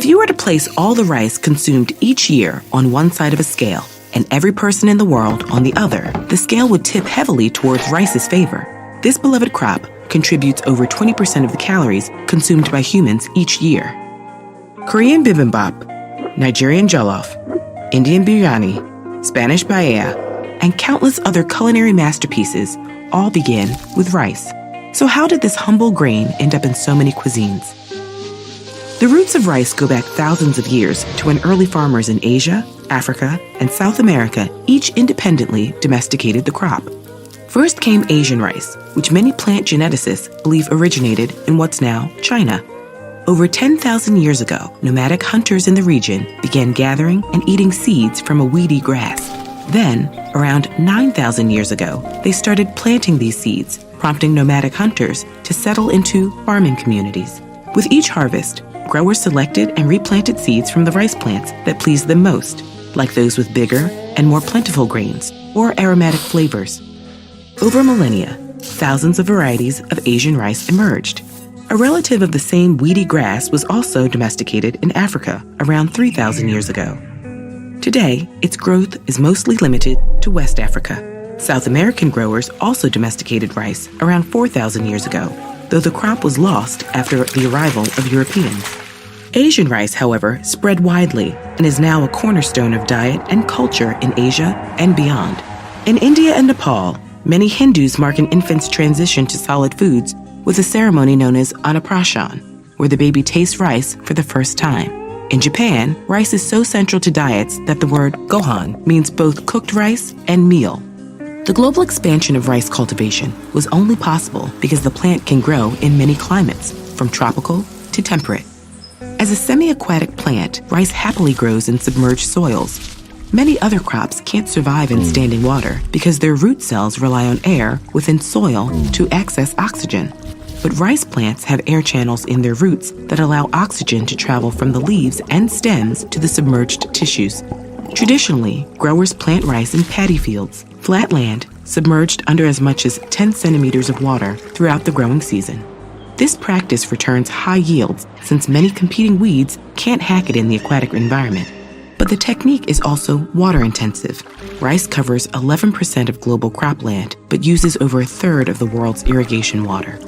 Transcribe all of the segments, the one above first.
If you were to place all the rice consumed each year on one side of a scale and every person in the world on the other, the scale would tip heavily towards rice's favor. This beloved crop contributes over 20% of the calories consumed by humans each year. Korean bibimbap, Nigerian jollof, Indian biryani, Spanish paella, and countless other culinary masterpieces all begin with rice. So how did this humble grain end up in so many cuisines? The roots of rice go back thousands of years to when early farmers in Asia, Africa, and South America each independently domesticated the crop. First came Asian rice, which many plant geneticists believe originated in what's now China. Over 10,000 years ago, nomadic hunters in the region began gathering and eating seeds from a weedy grass. Then, around 9,000 years ago, they started planting these seeds, prompting nomadic hunters to settle into farming communities. With each harvest, growers selected and replanted seeds from the rice plants that pleased them most, like those with bigger and more plentiful grains or aromatic flavors. Over millennia, thousands of varieties of Asian rice emerged. A relative of the same weedy grass was also domesticated in Africa around 3,000 years ago. Today, its growth is mostly limited to West Africa. South American growers also domesticated rice around 4,000 years ago, though the crop was lost after the arrival of Europeans. Asian rice, however, spread widely and is now a cornerstone of diet and culture in Asia and beyond. In India and Nepal, many Hindus mark an infant's transition to solid foods with a ceremony known as Annaprashan, where the baby tastes rice for the first time. In Japan, rice is so central to diets that the word gohan means both cooked rice and meal. The global expansion of rice cultivation was only possible because the plant can grow in many climates, from tropical to temperate. As a semi-aquatic plant, rice happily grows in submerged soils. Many other crops can't survive in standing water because their root cells rely on air within soil to access oxygen. But rice plants have air channels in their roots that allow oxygen to travel from the leaves and stems to the submerged tissues. Traditionally, growers plant rice in paddy fields, flat land, submerged under as much as 10 centimeters of water throughout the growing season. This practice returns high yields since many competing weeds can't hack it in the aquatic environment. But the technique is also water-intensive. Rice covers 11% of global cropland, but uses over a third of the world's irrigation water.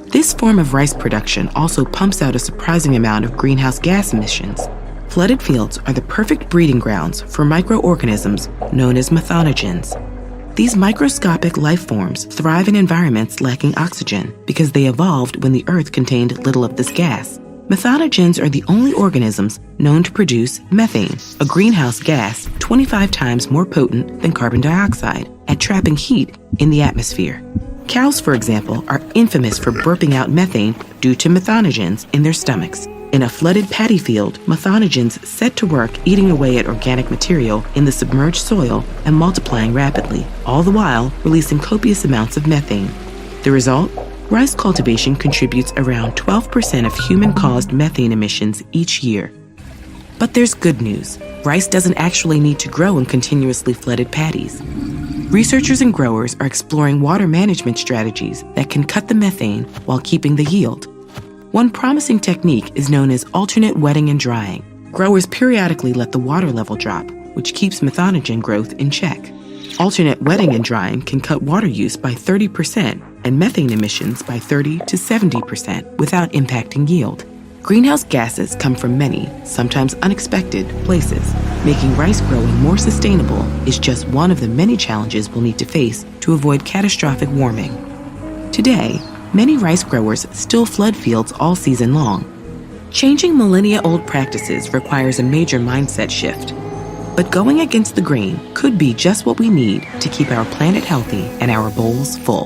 This form of rice production also pumps out a surprising amount of greenhouse gas emissions. Flooded fields are the perfect breeding grounds for microorganisms known as methonogens. These microscopic life forms thrive in environments lacking oxygen because they evolved when the earth contained little of this gas. Methonogens are the only organisms known to produce methane, a greenhouse gas 25 times more potent than carbon dioxide at trapping heat in the atmosphere. Cows, for example, are infamous for burping out methane due to methonogens in their stomachs. In a flooded paddy field, methonogens set to work eating away at organic material in the submerged soil and multiplying rapidly, all the while releasing copious amounts of methane. The result? Rice cultivation contributes around 12% of human-caused methane emissions each year. But there's good news. Rice doesn't actually need to grow in continuously flooded paddies. Researchers and growers are exploring water management strategies that can cut the methane while keeping the yield. One promising technique is known as alternate wetting and drying. Growers periodically let the water level drop, which keeps methonogen growth in check. Alternate wetting and drying can cut water use by 30% and methane emissions by 30 to 70% without impacting yield. Greenhouse gases come from many, sometimes unexpected, places. Making rice growing more sustainable is just one of the many challenges we'll need to face to avoid catastrophic warming. Today, many rice growers still flood fields all season long. Changing millennia-old practices requires a major mindset shift. But going against the grain could be just what we need to keep our planet healthy and our bowls full.